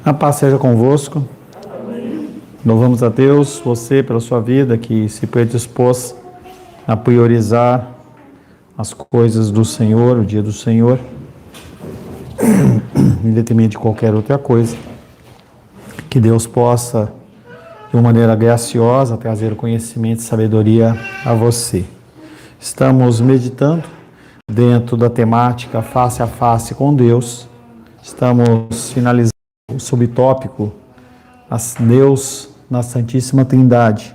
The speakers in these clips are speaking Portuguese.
A paz seja convosco. Louvamos a Deus, você pela sua vida que se predispôs a priorizar as coisas do Senhor, o dia do Senhor, em detrimento de qualquer outra coisa. Que Deus possa, de uma maneira graciosa, trazer conhecimento e sabedoria a você. Estamos meditando dentro da temática face a face com Deus. Estamos finalizando o subtópico Deus na Santíssima Trindade.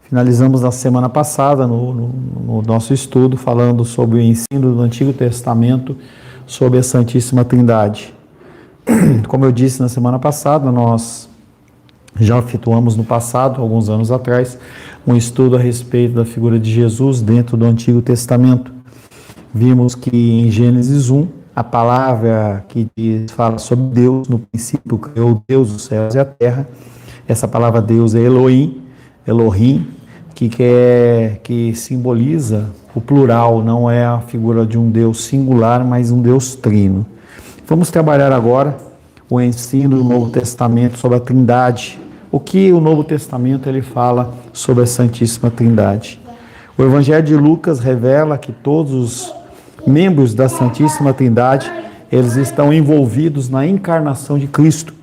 Finalizamos na semana passada no nosso estudo falando sobre o ensino do Antigo Testamento sobre a Santíssima Trindade. Como eu disse na semana passada, nós já efetuamos no passado, alguns anos atrás, um estudo a respeito da figura de Jesus dentro do Antigo Testamento. Vimos que em Gênesis 1, a palavra que fala sobre Deus, no princípio criou Deus os céus e a terra. Essa palavra Deus é Elohim, que simboliza o plural, não é a figura de um Deus singular, mas um Deus trino. Vamos trabalhar agora o ensino do Novo Testamento sobre a Trindade. O que o Novo Testamento ele fala sobre a Santíssima Trindade? O Evangelho de Lucas revela que todos os membros da Santíssima Trindade, eles estão envolvidos na encarnação de Cristo,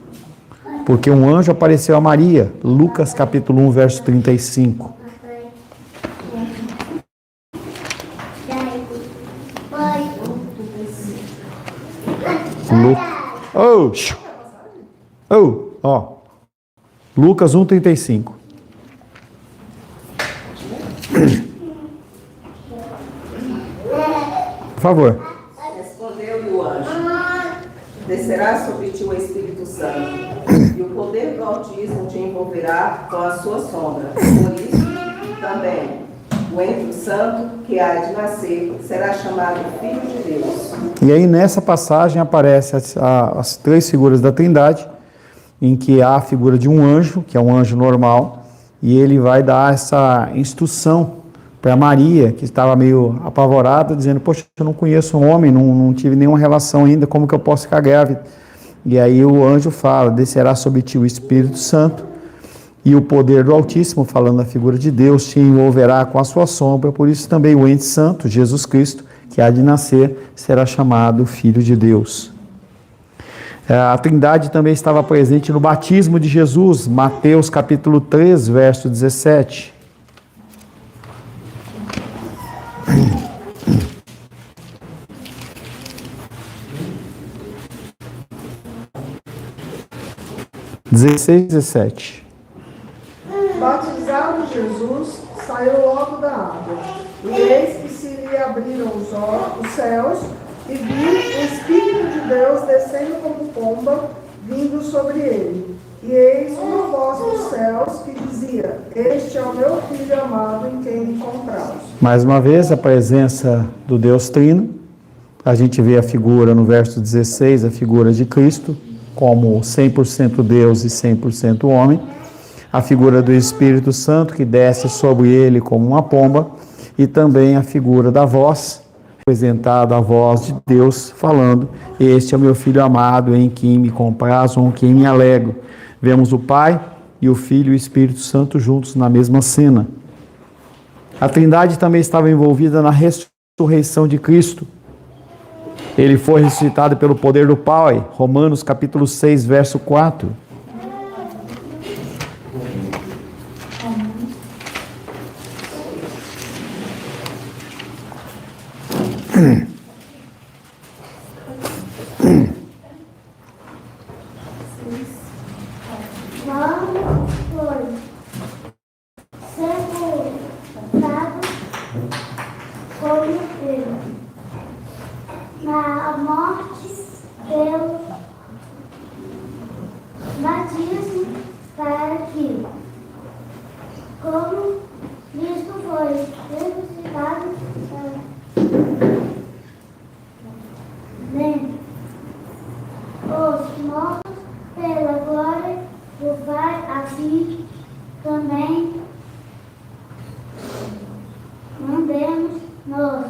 porque um anjo apareceu a Maria, Lucas capítulo 1, verso 35. Lucas 1, 35. Por favor. Respondeu-lhe o anjo: descerá sobre ti o Espírito Santo, e o poder do Altíssimo te envolverá com a sua sombra. Por isso, também, o Espírito Santo que há de nascer será chamado Filho de Deus. E aí nessa passagem aparecem as três figuras da Trindade, em que há a figura de um anjo, que é um anjo normal, e ele vai dar essa instrução para Maria, que estava meio apavorada, dizendo: poxa, eu não conheço um homem, não tive nenhuma relação ainda, como que eu posso ficar grávida? E aí o anjo fala: descerá sobre ti o Espírito Santo, e o poder do Altíssimo, falando da figura de Deus, te envolverá com a sua sombra. Por isso também o ente santo, Jesus Cristo, que há de nascer, será chamado Filho de Deus. A Trindade também estava presente no batismo de Jesus, Mateus capítulo 3, verso 17. Batizado Jesus, saiu logo da água, e eis que se lhe abriram os céus, e viu o Espírito de Deus descendo como pomba, vindo sobre ele. E eis uma voz dos céus que dizia: este é o meu Filho amado, em quem me comprazo. Mais uma vez, a presença do Deus Trino. A gente vê a figura no verso 16, a figura de Cristo, como 100% Deus e 100% homem. A figura do Espírito Santo, que desce sobre ele como uma pomba. E também a figura da voz, representada a voz de Deus, falando: este é o meu Filho amado, em quem me comprazo, em quem me alegro. Vemos o Pai e o Filho e o Espírito Santo juntos na mesma cena. A Trindade também estava envolvida na ressurreição de Cristo. Ele foi ressuscitado pelo poder do Pai. Romanos capítulo 6, verso 4. Na morte pelo batismo para que, como Cristo foi ressuscitado dentre os mortos pela glória do Pai, assim também mandemos nós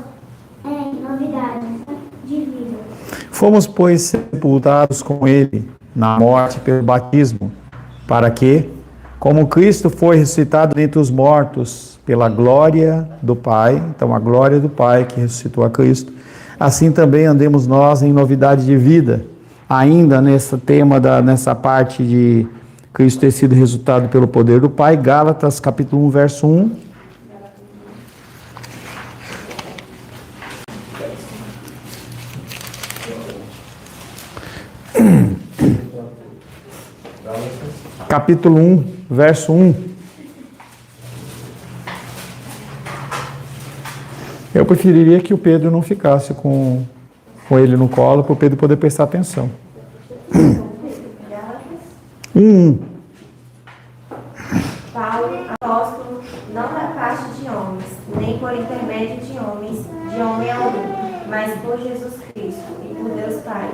em novidades de vida. Fomos, pois, sepultados com ele na morte pelo batismo, para que, como Cristo foi ressuscitado dentre os mortos pela glória do Pai, então a glória do Pai que ressuscitou a Cristo, assim também andemos nós em novidade de vida. Ainda nesse tema, nessa parte de Cristo ter sido resultado pelo poder do Pai, Gálatas capítulo 1, verso 1. Capítulo 1, verso 1. Eu preferiria que o Pedro não ficasse com ele no colo, para o Pedro poder prestar atenção. 1. Paulo, apóstolo, não da parte de homens, nem por intermédio de homem algum, mas por Jesus Cristo e por Deus Pai,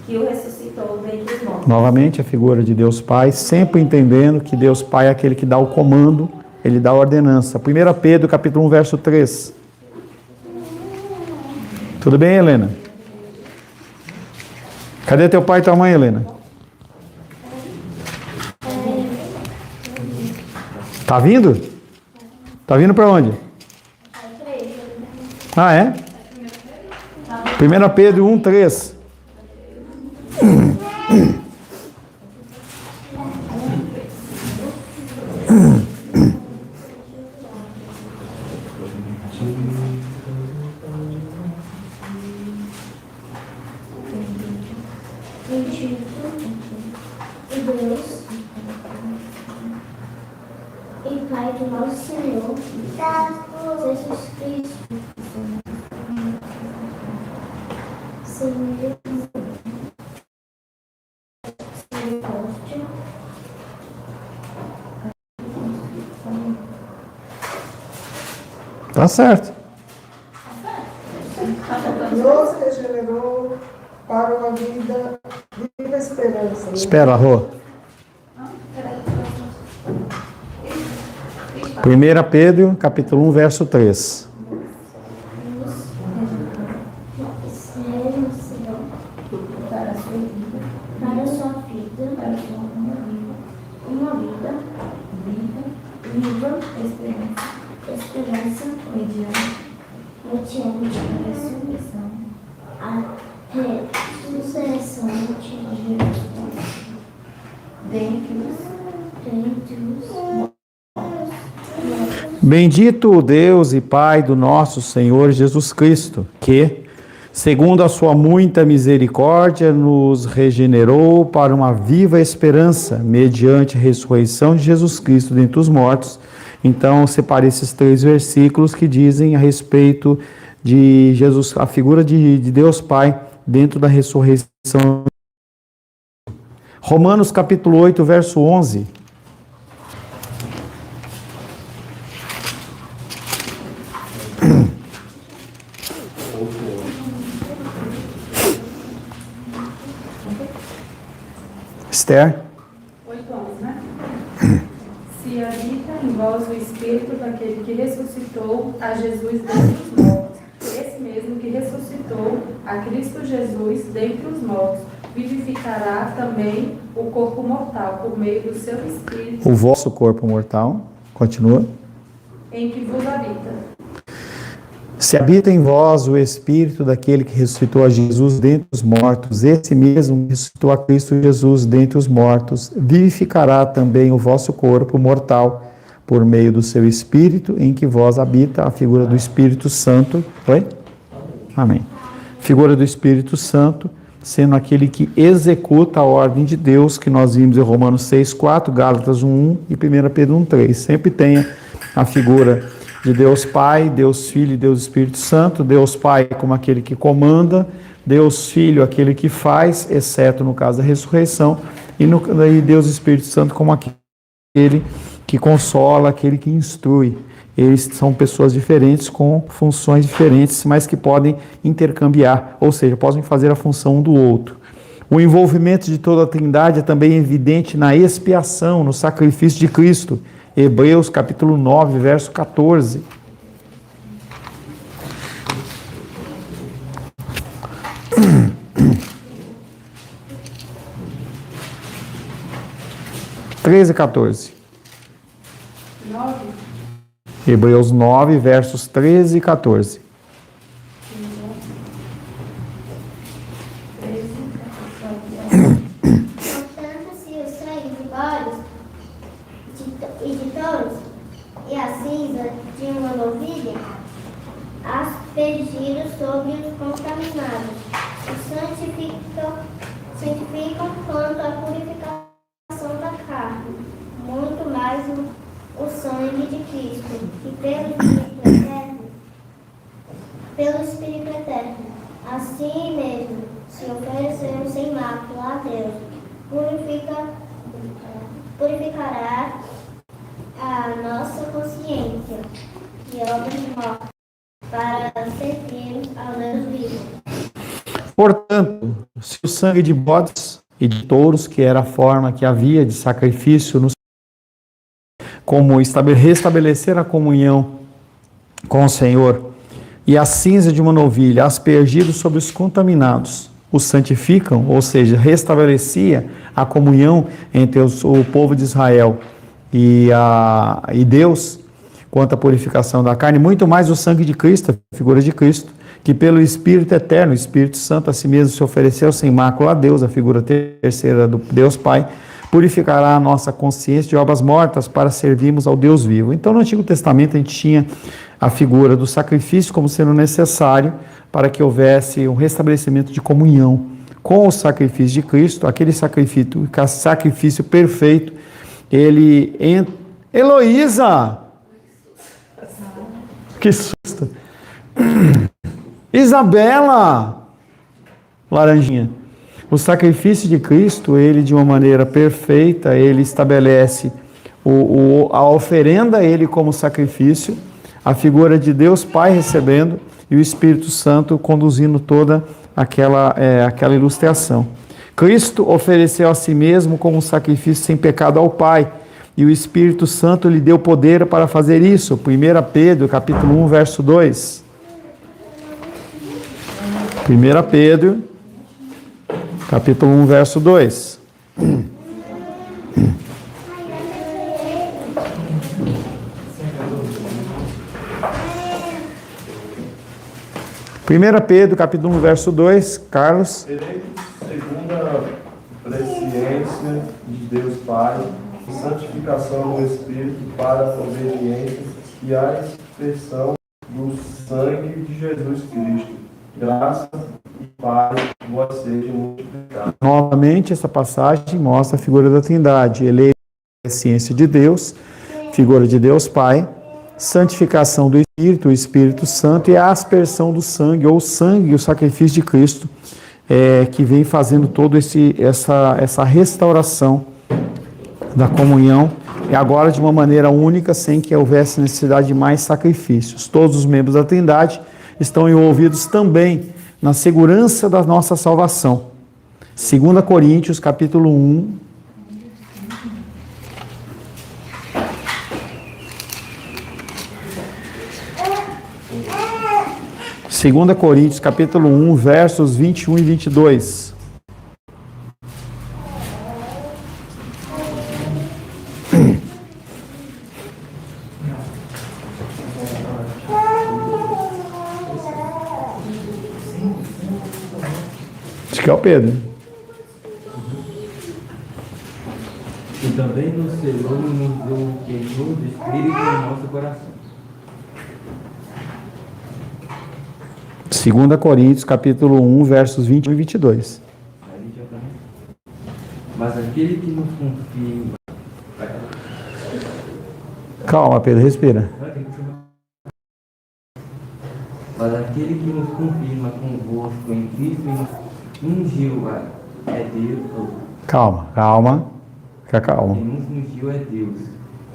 que o ressuscitou dentre os mortos. Novamente a figura de Deus Pai, sempre entendendo que Deus Pai é aquele que dá o comando, ele dá a ordenança. 1 Pedro capítulo 1, verso 3. Tudo bem, Helena? Cadê teu pai e tua mãe, Helena? Tá vindo? Tá vindo para onde? Ah, é? 1 Pedro 1, 3. Deus e Pai do nosso Senhor Jesus Cristo, Senhor, Tá certo. Nos regenerou para uma vida viva esperança. Espera, Rô. 1 Pedro, capítulo 1, verso 3. para a sua vida, uma vida viva, esperança, mediante a ressurreição, a ressurreição de Jesus dentre os mortos. Bendito o Deus e Pai do nosso Senhor Jesus Cristo, que, segundo a sua muita misericórdia, nos regenerou para uma viva esperança, mediante a ressurreição de Jesus Cristo dentre os mortos. Então, separei esses 3 versículos que dizem a respeito de Jesus, a figura de Deus Pai dentro da ressurreição. Romanos capítulo 8, verso 11. Esther? 8:11, né? Se habita em vós o Espírito daquele que ressuscitou a Jesus dentre os mortos, esse mesmo que ressuscitou a Cristo Jesus dentre os mortos, vivificará também o corpo mortal por meio do seu Espírito. O vosso corpo mortal, continua. Em que vos habita. Se habita em vós o Espírito daquele que ressuscitou a Jesus dentre os mortos, esse mesmo que ressuscitou a Cristo Jesus dentre os mortos, vivificará também o vosso corpo mortal por meio do seu Espírito, em que vós habita a figura do Espírito Santo. Oi? Amém. Figura do Espírito Santo, sendo aquele que executa a ordem de Deus, que nós vimos em Romanos 6:4, Gálatas 1:1 e 1 Pedro 1:3. Sempre tem a figura de Deus Pai, Deus Filho e Deus Espírito Santo. Deus Pai como aquele que comanda, Deus Filho aquele que faz, exceto no caso da ressurreição, e Deus Espírito Santo como aquele que consola, aquele que instrui. Eles são pessoas diferentes, com funções diferentes, mas que podem intercambiar, ou seja, podem fazer a função um do outro. O envolvimento de toda a Trindade é também evidente na expiação, no sacrifício de Cristo. Hebreus capítulo 9, verso 14. 13 e 14. 9. Hebreus 9, versos 13 e 14. Portanto, se o sangue de bodes e de touros e a cinza de uma novilha aspergidos sobre os contaminados, os santificam quanto à purificação da carne, muito mais o sangue de Cristo, que pelo Espírito Eterno, assim mesmo se ofereceu sem mácula a Deus, purificará a nossa consciência de obras mortas para servirmos ao Deus vivo. Portanto, se o sangue de bodes e de touros, que era a forma que havia de sacrifício, como restabelecer a comunhão com o Senhor, e a cinza de uma novilha aspergidos sobre os contaminados, os santificam, ou seja, restabelecia a comunhão entre o povo de Israel e Deus, quanto à purificação da carne, muito mais o sangue de Cristo, a figura de Cristo, que pelo Espírito Eterno, o Espírito Santo a si mesmo se ofereceu sem mácula a Deus, a figura terceira do Deus Pai, purificará a nossa consciência de obras mortas para servirmos ao Deus vivo. Então, no Antigo Testamento, a gente tinha a figura do sacrifício como sendo necessário para que houvesse um restabelecimento de comunhão com o sacrifício de Cristo, aquele sacrifício perfeito. Heloísa! Que susto! Isabela! Laranjinha. O sacrifício de Cristo, ele de uma maneira perfeita, ele estabelece a oferenda, ele como sacrifício, a figura de Deus Pai recebendo e o Espírito Santo conduzindo toda aquela ilustração. Cristo ofereceu a si mesmo como um sacrifício sem pecado ao Pai, e o Espírito Santo lhe deu poder para fazer isso. 1 Pedro, capítulo 1, verso 2. 1 Pedro, capítulo 1, verso 2. Primeira Pedro, capítulo 1, verso 2, Carlos. Eleitos segundo a presciência de Deus Pai, santificação do Espírito para a obediência e a expressão do sangue de Jesus Cristo. Graça e paz vos sejam multiplicadas. Novamente, essa passagem mostra a figura da Trindade. Eleito a ciência de Deus, figura de Deus Pai, santificação do Espírito, o Espírito Santo, e a aspersão do sangue, ou o sangue, o sacrifício de Cristo, que vem fazendo toda essa restauração da comunhão, e agora de uma maneira única, sem que houvesse necessidade de mais sacrifícios. Todos os membros da Trindade estão envolvidos também na segurança da nossa salvação. 2 Coríntios, capítulo 1. Segunda Coríntios, capítulo 1, versos 21 e 22. Acho que é o Pedro. E também nos selou e nos deu o penhor do Espírito em nosso coração. 2 Coríntios, capítulo 1, versos 21 e 22. Aí já tá. Mas aquele que nos confirma. Calma, Pedro, respira. Mas aquele que nos confirma convosco em Cristo e nos ungiu é Deus. Calma. Fica calmo. Quem nos ungiu é Deus,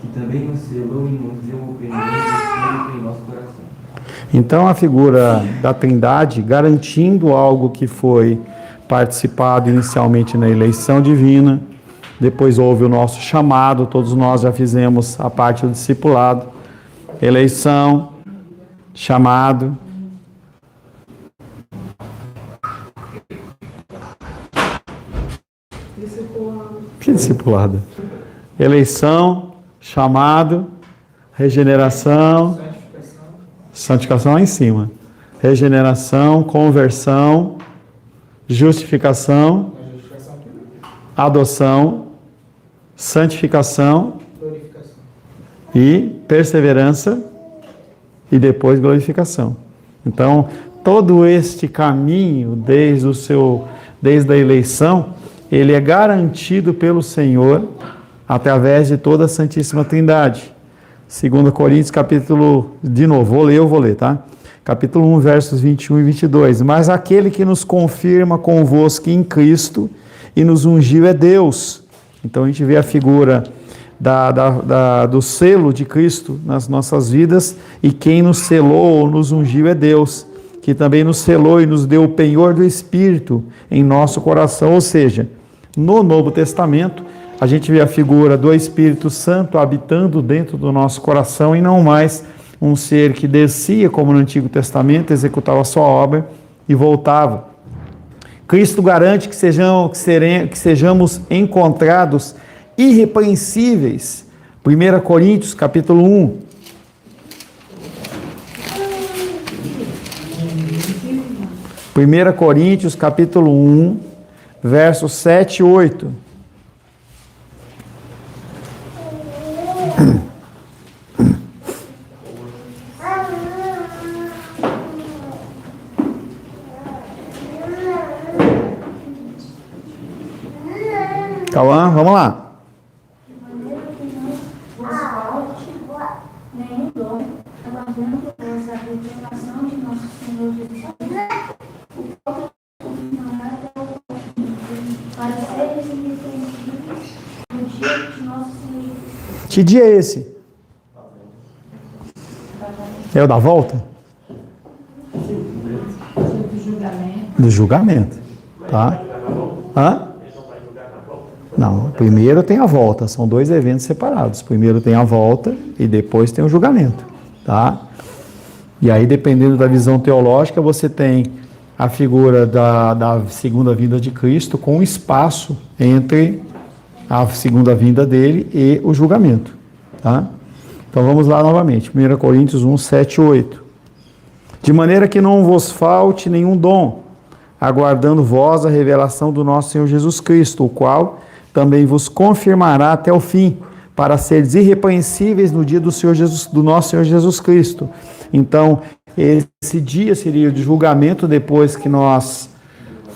que também nos selou e nos deu o penhor do Espírito em nosso coração. Então, a figura da Trindade, garantindo algo que foi participado inicialmente na eleição divina, depois houve o nosso chamado, todos nós já fizemos a parte do discipulado, eleição, chamado. Discipulado. Que discipulado? Eleição, chamado, regeneração, santificação lá em cima. Regeneração, conversão, justificação, adoção, santificação e perseverança e depois glorificação. Então, todo este caminho desde a eleição, ele é garantido pelo Senhor através de toda a Santíssima Trindade. 2 Coríntios, capítulo, de novo, eu vou ler, tá? Capítulo 1, versos 21 e 22. Mas aquele que nos confirma convosco em Cristo e nos ungiu é Deus. Então a gente vê a figura do selo de Cristo nas nossas vidas, e quem nos selou ou nos ungiu é Deus, que também nos selou e nos deu o penhor do Espírito em nosso coração. Ou seja, no Novo Testamento, a gente vê a figura do Espírito Santo habitando dentro do nosso coração e não mais um ser que descia, como no Antigo Testamento, executava a sua obra e voltava. Cristo garante que sejamos encontrados irrepreensíveis. 1 Coríntios, capítulo 1. Primeira Coríntios, capítulo 1, versos 7 e 8. Cauã, vamos lá. Nenhum dom, aguardando a revelação de nosso Senhor Jesus Cristo, o qual confirmará até o fim, para seres irrepreensíveis no dia de nosso Senhor Jesus Cristo. Que dia é esse? É o da volta? Do julgamento. Tá? Hã? Não, primeiro tem a volta, são dois eventos separados. Primeiro tem a volta e depois tem o julgamento, tá? E aí, dependendo da visão teológica, você tem a figura da segunda vinda de Cristo com um espaço entre a segunda vinda dele e o julgamento, tá? Então vamos lá novamente, 1 Coríntios 1, 7 e 8. De maneira que não vos falte nenhum dom, aguardando vós a revelação do nosso Senhor Jesus Cristo, o qual também vos confirmará até o fim, para seres irrepreensíveis no dia do nosso Senhor Jesus Cristo. Então, esse dia seria o de julgamento, depois que nós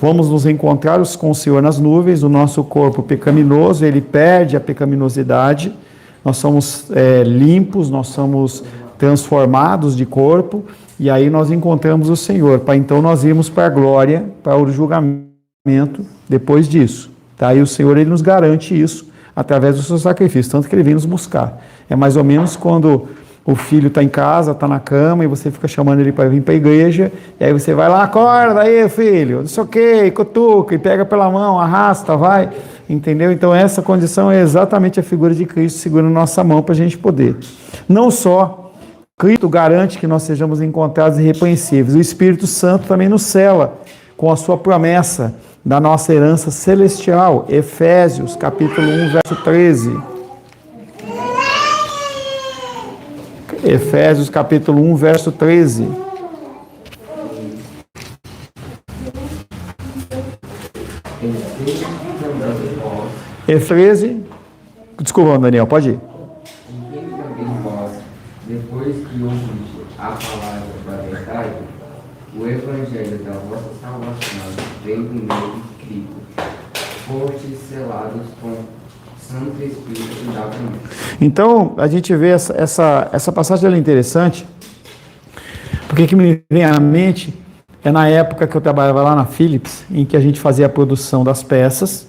vamos nos encontrar com o Senhor nas nuvens. O nosso corpo pecaminoso, ele perde a pecaminosidade, nós somos limpos, nós somos transformados de corpo, e aí nós encontramos o Senhor, para então nós irmos para a glória, para o julgamento depois disso. Tá? E o Senhor, ele nos garante isso através do seu sacrifício, tanto que ele vem nos buscar. É mais ou menos quando o filho está em casa, está na cama, e você fica chamando ele para vir para a igreja, e aí você vai lá, acorda aí, filho, não sei o que, cutuca, e pega pela mão, arrasta, vai, entendeu? Então essa condição é exatamente a figura de Cristo segurando nossa mão para a gente poder. Não só Cristo garante que nós sejamos encontrados irrepreensíveis, o Espírito Santo também nos sela com a sua promessa da nossa herança celestial. Efésios, capítulo 1, verso 13. Efésios, capítulo 1, verso 13. Efésios, desculpa, Daniel, pode ir. Depois que ouviste a palavra da verdade, o evangelho da vossa salvação vem do meio escrito, fortes selados com Santo Espírito da promessa. Então, a gente vê essa passagem, ela é interessante, porque que me vem à mente é na época que eu trabalhava lá na Philips, em que a gente fazia a produção das peças,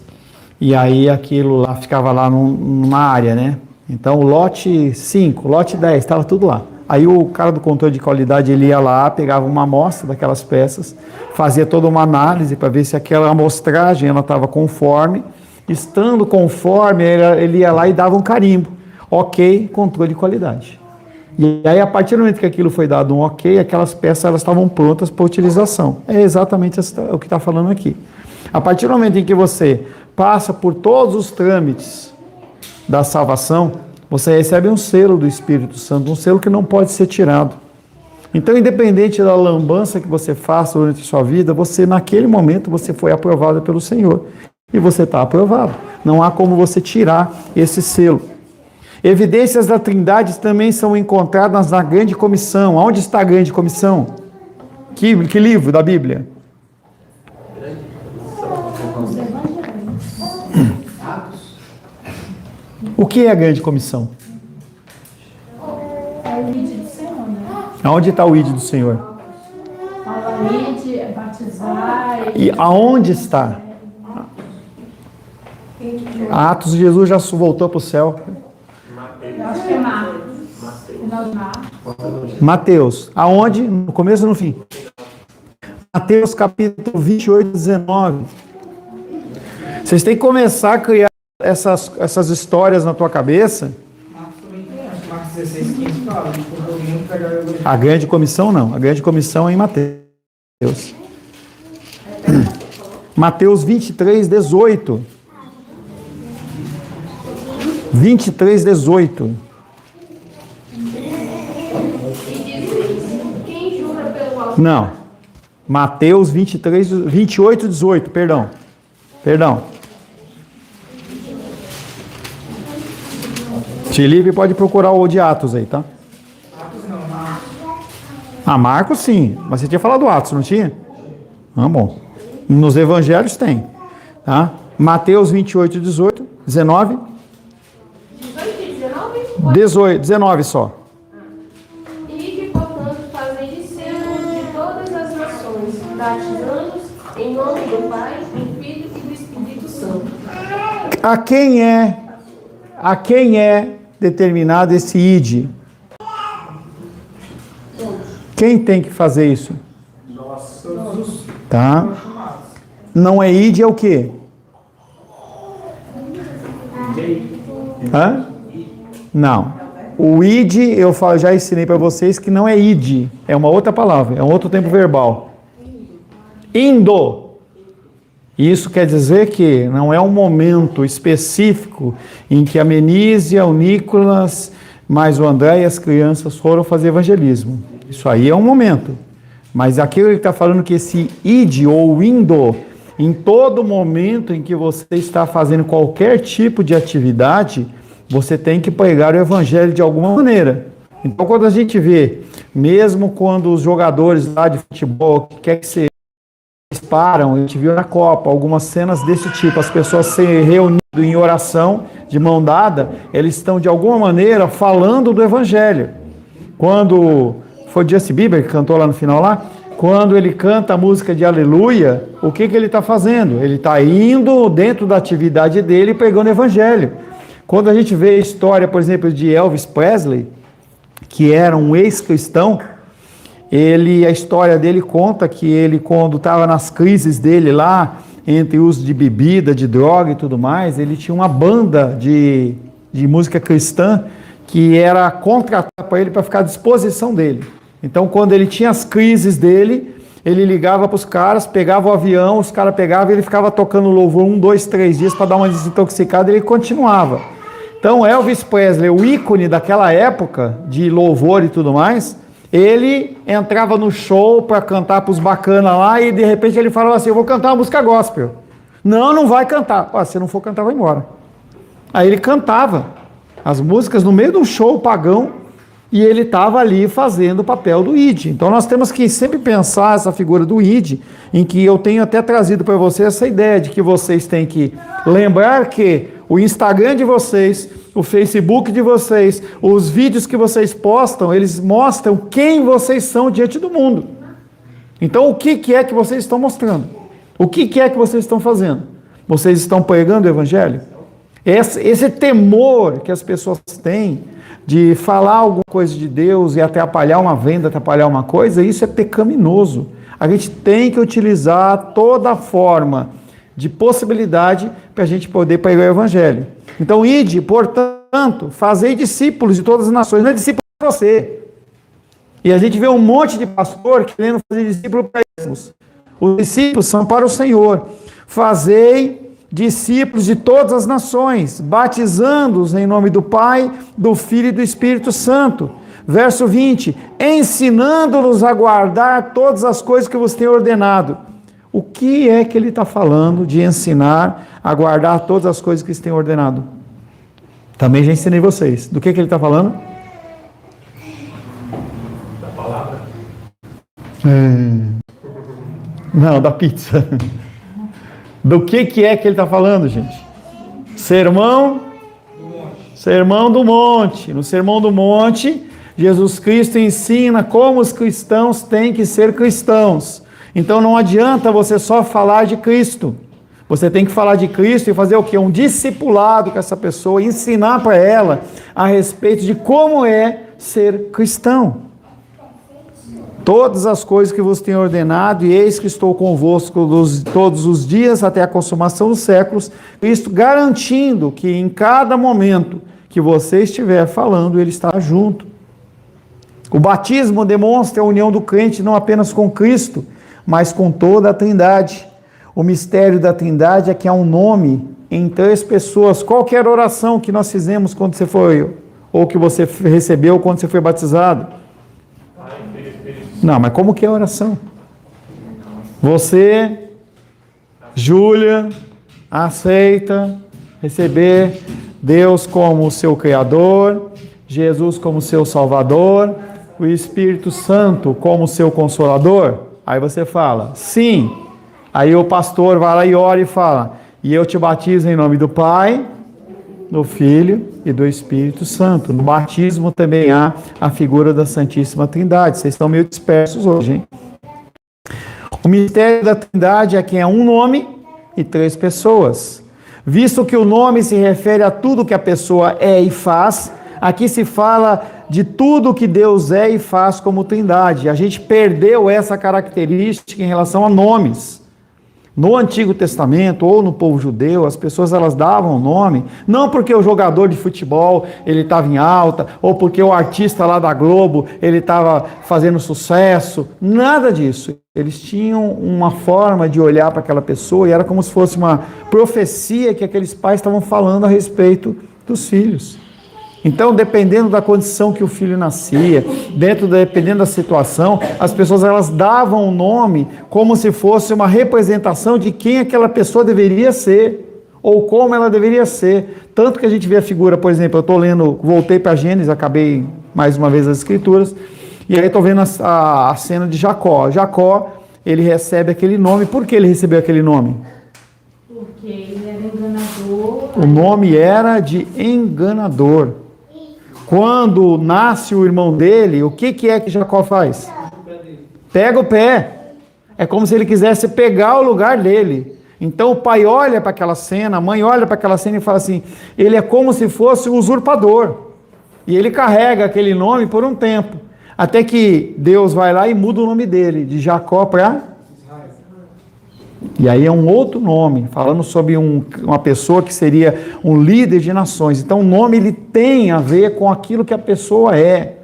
e aí aquilo lá ficava lá numa área, né? Então, lote 5, lote 10, estava tudo lá. Aí o cara do controle de qualidade, ele ia lá, pegava uma amostra daquelas peças, fazia toda uma análise para ver se aquela amostragem estava conforme. Estando conforme, ele ia lá e dava um carimbo. Ok, controle de qualidade. E aí, a partir do momento que aquilo foi dado um ok, aquelas peças elas estavam prontas para utilização. É exatamente o que está falando aqui. A partir do momento em que você passa por todos os trâmites da salvação, você recebe um selo do Espírito Santo, um selo que não pode ser tirado. Então, independente da lambança que você faça durante a sua vida, você, naquele momento, você foi aprovado pelo Senhor. E você está aprovado. Não há como você tirar esse selo. Evidências da Trindade também são encontradas na Grande Comissão. Onde está a Grande Comissão? Que livro da Bíblia? O que é a Grande Comissão? É o ID do Senhor, né? Aonde está o ID do Senhor? Fala ID, é batizar. E aonde está? Atos de Jesus já voltou para o céu. Eu acho que é Marcos. Final de Marcos. Mateus, aonde? No começo ou no fim? Mateus capítulo 28, 19. Vocês têm que começar a criar essas histórias na tua cabeça. Marcos 16, 15 fala, A Grande Comissão não. A Grande Comissão é em Mateus. Mateus 23, 18. 23, 18. Não. Mateus 23, 28, 18. Perdão. Felipe pode procurar o de Atos aí, tá? Ah, Marcos sim. Mas você tinha falado Atos, não tinha? Ah, bom. Nos evangelhos tem. Tá? Mateus 28, 18, 19. 18, 19 só. E, portanto, fazei discípulos de todas as nações, batizando-os em nome do Pai, do Filho e do Espírito Santo. A quem é determinado esse id? Quem tem que fazer isso? Nós. Tá? Não é id, é o quê? Hã? Não. O id, já ensinei para vocês que não é id, é uma outra palavra, é um outro tempo verbal. Indo. Isso quer dizer que não é um momento específico em que a Menísia, o Nicolas, mais o André e as crianças foram fazer evangelismo. Isso aí é um momento. Mas aqui ele está falando que esse id ou indo, em todo momento em que você está fazendo qualquer tipo de atividade, você tem que pregar o evangelho de alguma maneira. Então, quando a gente vê, mesmo quando os jogadores lá de futebol, que quer que seja, param, a gente viu na Copa algumas cenas desse tipo, as pessoas se reunindo em oração, de mão dada, eles estão de alguma maneira falando do evangelho. Quando foi o Justin Bieber que cantou lá no final lá, quando ele canta a música de Aleluia, o que ele está fazendo? Ele está indo dentro da atividade dele pregando o evangelho. Quando a gente vê a história, por exemplo, de Elvis Presley, que era um ex-cristão, a história dele conta que ele, quando estava nas crises dele lá, entre uso de bebida, de droga e tudo mais, ele tinha uma banda de música cristã que era contratada para ele para ficar à disposição dele. Então, quando ele tinha as crises dele, ele ligava para os caras, pegava o avião, os caras pegavam e ele ficava tocando louvor 1, 2, 3 dias para dar uma desintoxicada e ele continuava. Então, Elvis Presley, o ícone daquela época de louvor e tudo mais, ele entrava no show para cantar para os bacanas lá e de repente ele falava assim, eu vou cantar uma música gospel. Não vai cantar. Se não for cantar, vai embora. Aí ele cantava as músicas no meio de um show pagão e ele estava ali fazendo o papel do id. Então nós temos que sempre pensar essa figura do id, em que eu tenho até trazido para vocês essa ideia de que vocês têm que lembrar que o Instagram de vocês, o Facebook de vocês, os vídeos que vocês postam, eles mostram quem vocês são diante do mundo. Então, o que é que vocês estão mostrando? O que é que vocês estão fazendo? Vocês estão pregando o evangelho? Esse temor que as pessoas têm de falar alguma coisa de Deus e atrapalhar uma venda, atrapalhar uma coisa, isso é pecaminoso. A gente tem que utilizar toda a forma de possibilidade para a gente poder pregar o evangelho. Então, ide, portanto, fazei discípulos de todas as nações, não é discípulo para você. E a gente vê um monte de pastor querendo fazer discípulo para eles. Os discípulos são para o Senhor. Fazei discípulos de todas as nações, batizando-os em nome do Pai, do Filho e do Espírito Santo. Verso 20, ensinando-nos a guardar todas as coisas que vos tenho ordenado. O que é que ele está falando de ensinar a guardar todas as coisas que lhes tenho ordenado? Também já ensinei vocês. Do que ele está falando? Da palavra. Não, da pizza. Do que é que ele está falando, gente? Sermão do Monte. No Sermão do Monte, Jesus Cristo ensina como os cristãos têm que ser cristãos. Então não adianta você só falar de Cristo. Você tem que falar de Cristo e fazer o quê? Um discipulado com essa pessoa, ensinar para ela a respeito de como é ser cristão. Todas as coisas que vos tenho ordenado, e eis que estou convosco todos os dias até a consumação dos séculos, Cristo garantindo que em cada momento que você estiver falando, Ele estará junto. O batismo demonstra a união do crente não apenas com Cristo, mas com toda a Trindade. O mistério da Trindade é que há um nome em 3 pessoas. Qualquer oração que nós fizemos quando você foi, ou que você recebeu quando você foi batizado. Não, mas como que é a oração? Você, Júlia, aceita receber Deus como seu Criador, Jesus como seu Salvador, o Espírito Santo como seu Consolador? Aí você fala, sim. Aí o pastor vai lá e ora e fala, e eu te batizo em nome do Pai, do Filho e do Espírito Santo. No batismo também há a figura da Santíssima Trindade. Vocês estão meio dispersos hoje, hein? O mistério da Trindade é que é um nome e 3 pessoas. Visto que o nome se refere a tudo que a pessoa é e faz, aqui se fala de tudo que Deus é e faz como Trindade. A gente perdeu essa característica em relação a nomes. No Antigo Testamento ou no povo judeu, as pessoas elas davam nome, não porque o jogador de futebol ele estava em alta, ou porque o artista lá da Globo ele estava fazendo sucesso, nada disso. Eles tinham uma forma de olhar para aquela pessoa e era como se fosse uma profecia que aqueles pais estavam falando a respeito dos filhos. Então, dependendo da condição que o filho nascia, dependendo da situação, as pessoas elas davam o nome como se fosse uma representação de quem aquela pessoa deveria ser, ou como ela deveria ser. Tanto que a gente vê a figura, por exemplo, eu estou lendo, voltei para Gênesis, acabei mais uma vez as Escrituras, e aí estou vendo a cena de Jacó. Jacó, ele recebe aquele nome. Por que ele recebeu aquele nome? Porque ele era enganador. O nome era de enganador. Quando nasce o irmão dele, o que é que Jacó faz? Pega o pé. É como se ele quisesse pegar o lugar dele. Então o pai olha para aquela cena, a mãe olha para aquela cena e fala assim, ele é como se fosse o usurpador. E ele carrega aquele nome por um tempo. Até que Deus vai lá e muda o nome dele, de Jacó para... E aí é um outro nome, falando sobre uma pessoa que seria um líder de nações. Então o nome ele tem a ver com aquilo que a pessoa é.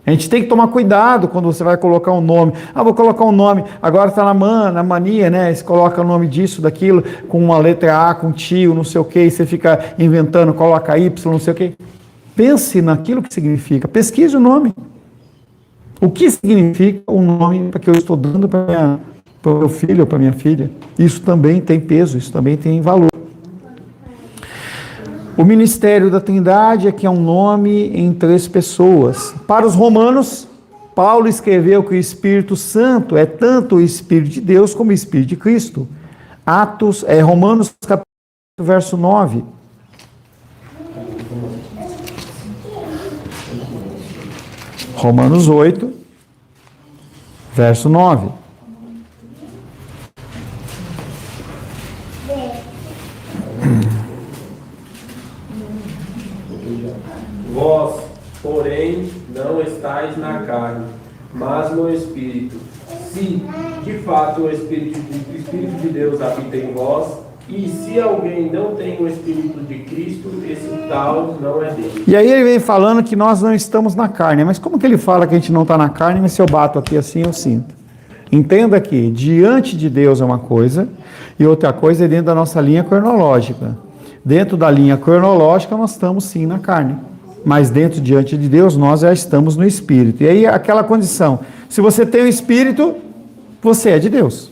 A gente tem que tomar cuidado quando você vai colocar um nome. Vou colocar um nome, agora está na mania, né? Você coloca o nome disso, daquilo, com uma letra A, com tio, não sei o que, e você fica inventando, coloca Y, não sei o que. Pense naquilo que significa, pesquise o nome. O que significa o nome que eu estou dando para o meu filho ou para minha filha? Isso também tem peso, isso também tem valor. O ministério da Trindade é que é um nome em 3 pessoas. Para os romanos, Paulo escreveu que o Espírito Santo é tanto o Espírito de Deus como o Espírito de Cristo. Romanos capítulo verso 9. Romanos 8, verso 9. Vós, porém, não estáis na carne, mas no Espírito. Se, de fato, o Espírito de Deus habita em vós, e se alguém não tem o Espírito de Cristo, esse tal não é dele. E aí ele vem falando que nós não estamos na carne. Mas como que ele fala que a gente não está na carne, mas se eu bato aqui assim, eu sinto? Entenda que diante de Deus é uma coisa e outra coisa é dentro da nossa linha cronológica. Dentro da linha cronológica nós estamos sim na carne, mas dentro, diante de Deus, nós já estamos no Espírito. E aí aquela condição, se você tem o Espírito, você é de Deus.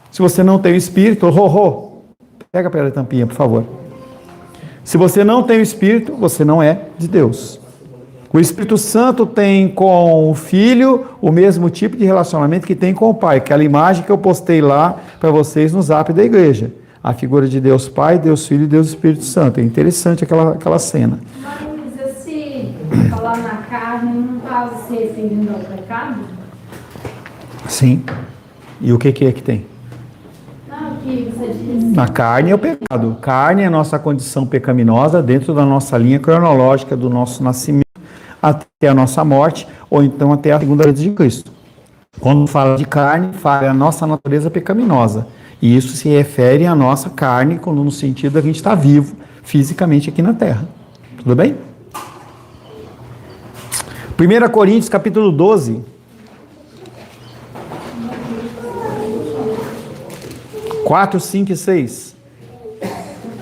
Se você não tem o Espírito, pega a tampinha, por favor. Se você não tem o Espírito, você não é de Deus. O Espírito Santo tem com o Filho o mesmo tipo de relacionamento que tem com o Pai. Aquela imagem que eu postei lá para vocês no zap da igreja. A figura de Deus Pai, Deus Filho e Deus Espírito Santo. É interessante aquela cena. Mas se falar na carne, não está se referindo ao pecado? Sim. E o que é que tem? Não, que você disse. A carne é o pecado. Carne é a nossa condição pecaminosa dentro da nossa linha cronológica do nosso nascimento até a nossa morte, ou então até a segunda vinda de Cristo. Quando fala de carne, fala a nossa natureza pecaminosa. E isso se refere à nossa carne, no sentido de a gente estar vivo fisicamente aqui na Terra. Tudo bem? 1 Coríntios capítulo 12. Quatro, 5 e 6.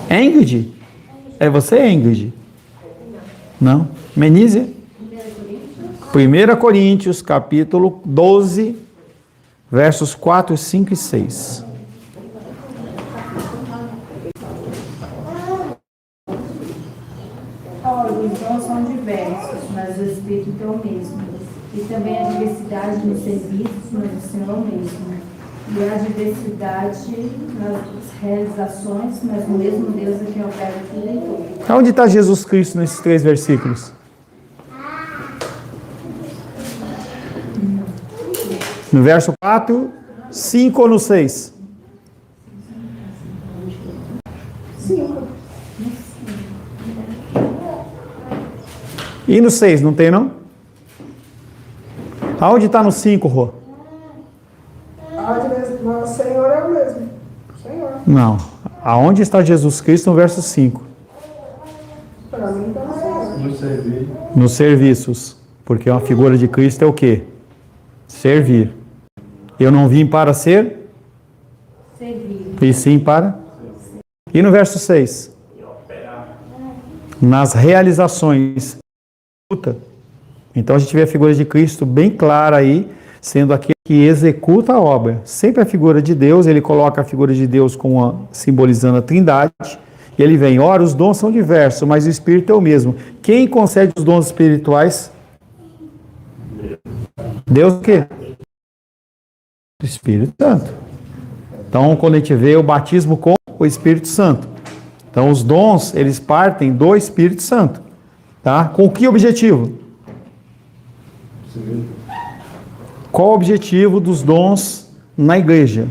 Ingrid? É você, Ingrid? Não? Menízia? 1 Coríntios, capítulo 12, versos 4, 5 e 6. Ora, os dons são diversos, mas o Espírito é o mesmo. E também a diversidade nos serviços, mas o Senhor é o mesmo. E a diversidade nas realizações, mas o mesmo Deus é quem opera tudo em tudo. Onde está Jesus Cristo nesses 3 versículos? No verso 4, 5 ou no 6? 5. E no 6, não tem não? Aonde está no 5, Rô? O Senhor é o mesmo. Senhor. Não. Aonde está Jesus Cristo no verso 5? Para mim está no Senhor. Nos servir. Nos serviços. Porque uma figura de Cristo é o quê? Servir. Eu não vim para ser? Servir. E sim para? E no verso 6? Nas realizações. Então a gente vê a figura de Cristo bem clara aí, sendo aquele que executa a obra. Sempre a figura de Deus, ele coloca a figura de Deus simbolizando a Trindade, e ele vem, ora, os dons são diversos, mas o Espírito é o mesmo. Quem concede os dons espirituais? Deus o quê? O Espírito Santo. Então, quando a gente vê o batismo com o Espírito Santo. Então, os dons, eles partem do Espírito Santo. Tá? Com que objetivo? Qual o objetivo dos dons na igreja?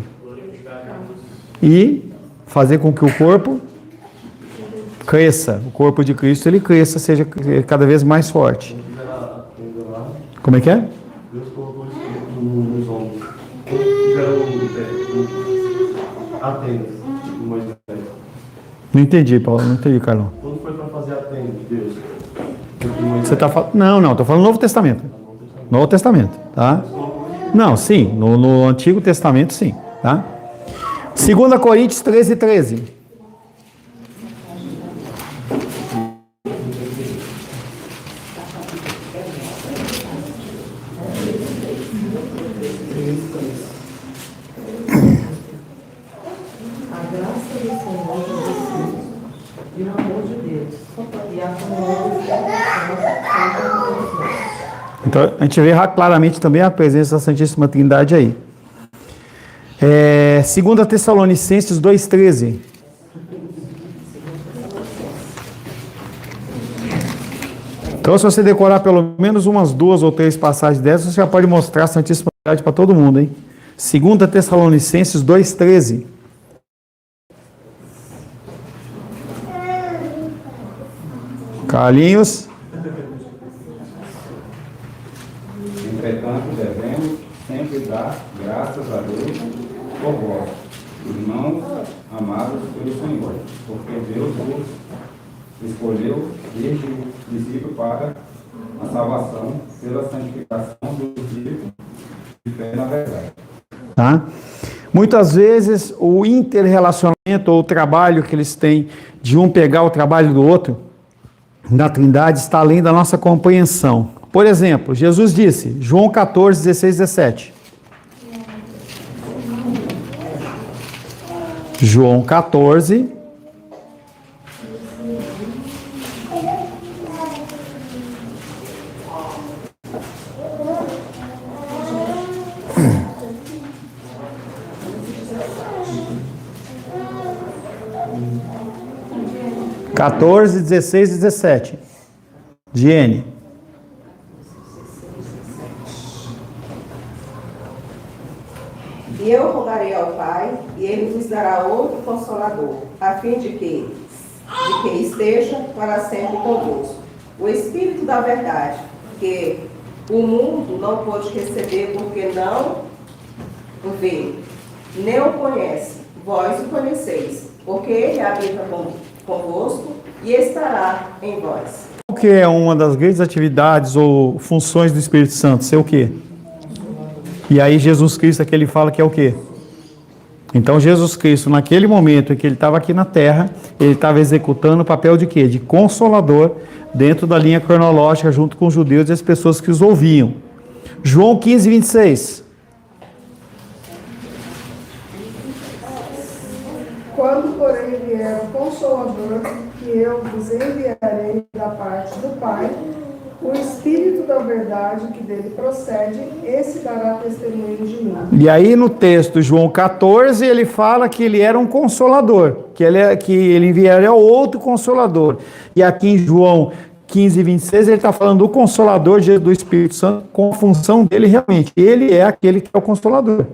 E fazer com que o corpo cresça. O corpo de Cristo, ele cresça, seja cada vez mais forte. Como é que é? Deus colocou o Espírito nos ombros. Fizeram a tenda de Moisés. Não entendi, Paulo. Não entendi, Carlão. Quando foi para fazer a tenda de Deus? Você está falando... Não, estou falando Novo Testamento. Novo Testamento, tá? Não, sim. No Antigo Testamento, sim. Tá? 2 Coríntios 13, 13. Então, a gente vê claramente também a presença da Santíssima Trindade aí. 2 Tessalonicenses 2,13. Então, se você decorar pelo menos umas 2 ou 3 passagens dessas, você já pode mostrar a Santíssima Trindade para todo mundo, hein? 2 Tessalonicenses 2,13. Carlinhos. Entretanto, devemos sempre dar graças a Deus por vós, irmãos amados pelo Senhor, porque Deus vos escolheu desde o princípio para a salvação pela santificação do Espírito de fé na verdade. Tá? Muitas vezes o interrelacionamento ou o trabalho que eles têm de um pegar o trabalho do outro na Trindade está além da nossa compreensão. Por exemplo, Jesus disse, João 14, 16, 17. João 14, (14, 16 e 17). Diene. E eu rogarei ao Pai, e Ele vos dará outro Consolador, a fim de que esteja para sempre convosco. O Espírito da verdade, que o mundo não pode receber porque não o vê, nem o conhece. Vós o conheceis, porque Ele habita convosco e estará em vós. O que é uma das grandes atividades ou funções do Espírito Santo? Ser o quê? E aí Jesus Cristo é que ele fala que é o quê? Então Jesus Cristo, naquele momento em que ele estava aqui na terra, ele estava executando o papel de quê? De consolador dentro da linha cronológica junto com os judeus e as pessoas que os ouviam. João 15, 26. Quando, porém, vier o Consolador, que eu vos enviarei da parte do Pai, o Espírito da verdade que dele procede, esse dará testemunho de mim. E aí no texto João 14, ele fala que ele era um consolador, que ele enviaria outro consolador. E aqui em João 15, 26, ele está falando do consolador do Espírito Santo com a função dele realmente. Ele é aquele que é o consolador.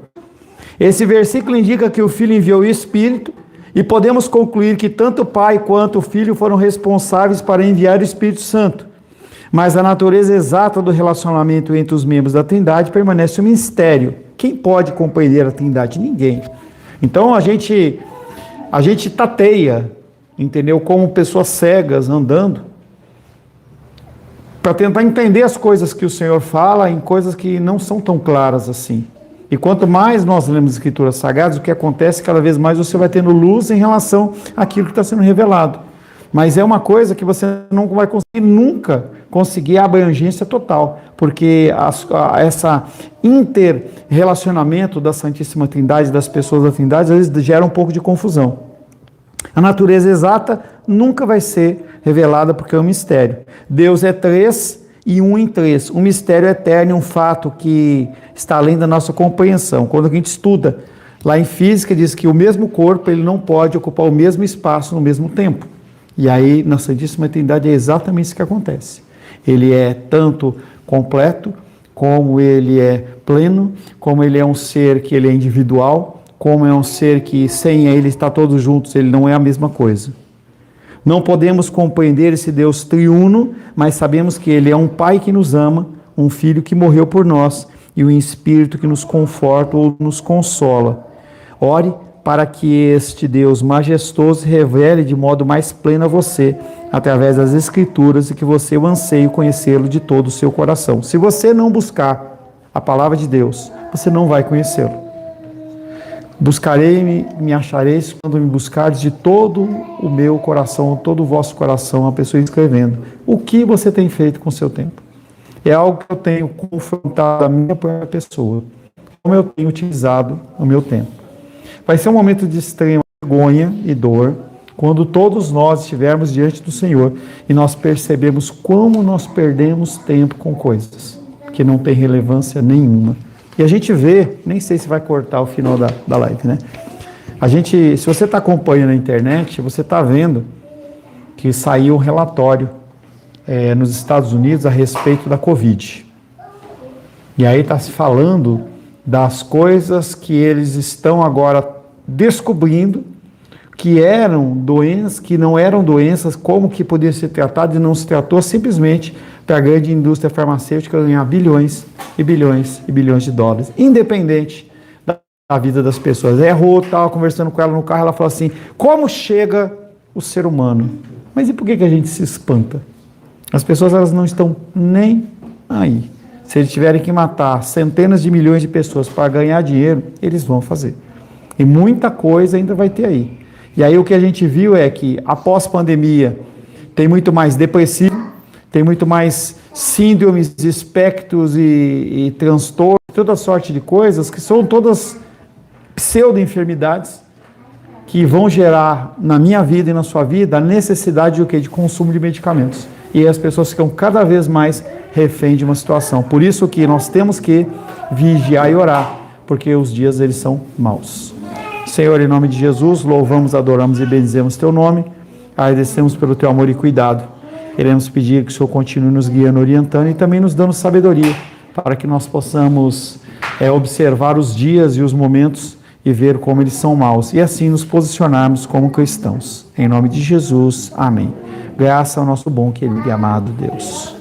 Esse versículo indica que o Filho enviou o Espírito e podemos concluir que tanto o Pai quanto o Filho foram responsáveis para enviar o Espírito Santo. Mas a natureza exata do relacionamento entre os membros da Trindade permanece um mistério. Quem pode compreender a Trindade? Ninguém. Então a gente tateia, entendeu? Como pessoas cegas andando, para tentar entender as coisas que o Senhor fala em coisas que não são tão claras assim. E quanto mais nós lemos as Escrituras Sagradas, o que acontece, cada vez mais você vai tendo luz em relação àquilo que está sendo revelado. Mas é uma coisa que você não vai conseguir nunca conseguir a abrangência total, porque essa inter-relacionamento da Santíssima Trindade, das pessoas da Trindade, às vezes gera um pouco de confusão. A natureza exata nunca vai ser revelada porque é um mistério. Deus é três e um em três. Um mistério eterno, um fato que está além da nossa compreensão. Quando a gente estuda lá em física, diz que o mesmo corpo ele não pode ocupar o mesmo espaço no mesmo tempo. E aí, na Santíssima Trindade, é exatamente isso que acontece. Ele é tanto completo, como ele é pleno, como ele é um ser que ele é individual, como é um ser que sem ele está todos juntos, ele não é a mesma coisa. Não podemos compreender esse Deus triuno, mas sabemos que ele é um Pai que nos ama, um Filho que morreu por nós e um Espírito que nos conforta ou nos consola. Ore para que este Deus majestoso revele de modo mais pleno a você, através das Escrituras, e que você o anseie conhecê-lo de todo o seu coração. Se você não buscar a palavra de Deus, você não vai conhecê-lo. Buscarei-me, me achareis quando me buscares de todo o meu coração, todo o vosso coração, a pessoa escrevendo. O que você tem feito com o seu tempo? É algo que eu tenho confrontado a minha própria pessoa. Como eu tenho utilizado o meu tempo. Vai ser um momento de extrema vergonha e dor, quando todos nós estivermos diante do Senhor e nós percebemos como nós perdemos tempo com coisas que não têm relevância nenhuma. E a gente vê, nem sei se vai cortar o final da live, né? Se você está acompanhando na internet, você está vendo que saiu um relatório nos Estados Unidos a respeito da Covid. E aí está se falando das coisas que eles estão agora descobrindo que eram doenças, que não eram doenças, como que podia ser tratado e não se tratou, simplesmente para a grande indústria farmacêutica ganhar bilhões e bilhões e bilhões de dólares, independente da vida das pessoas. Errou, estava conversando com ela no carro, ela falou assim, como chega o ser humano? Mas e por que a gente se espanta? As pessoas elas não estão nem aí. Se eles tiverem que matar centenas de milhões de pessoas para ganhar dinheiro, eles vão fazer. E muita coisa ainda vai ter aí. E aí o que a gente viu é que após pandemia tem muito mais depressivo, tem muito mais síndromes, espectros e transtornos, toda sorte de coisas que são todas pseudo-enfermidades que vão gerar na minha vida e na sua vida a necessidade de, o quê? De consumo de medicamentos. E as pessoas ficam cada vez mais refém de uma situação. Por isso que nós temos que vigiar e orar, porque os dias eles são maus. Senhor, em nome de Jesus, louvamos, adoramos e bendizemos Teu nome, agradecemos pelo Teu amor e cuidado. Queremos pedir que o Senhor continue nos guiando, orientando e também nos dando sabedoria, para que nós possamos observar os dias e os momentos e ver como eles são maus, e assim nos posicionarmos como cristãos. Em nome de Jesus, amém. Graça ao nosso bom, querido e amado Deus.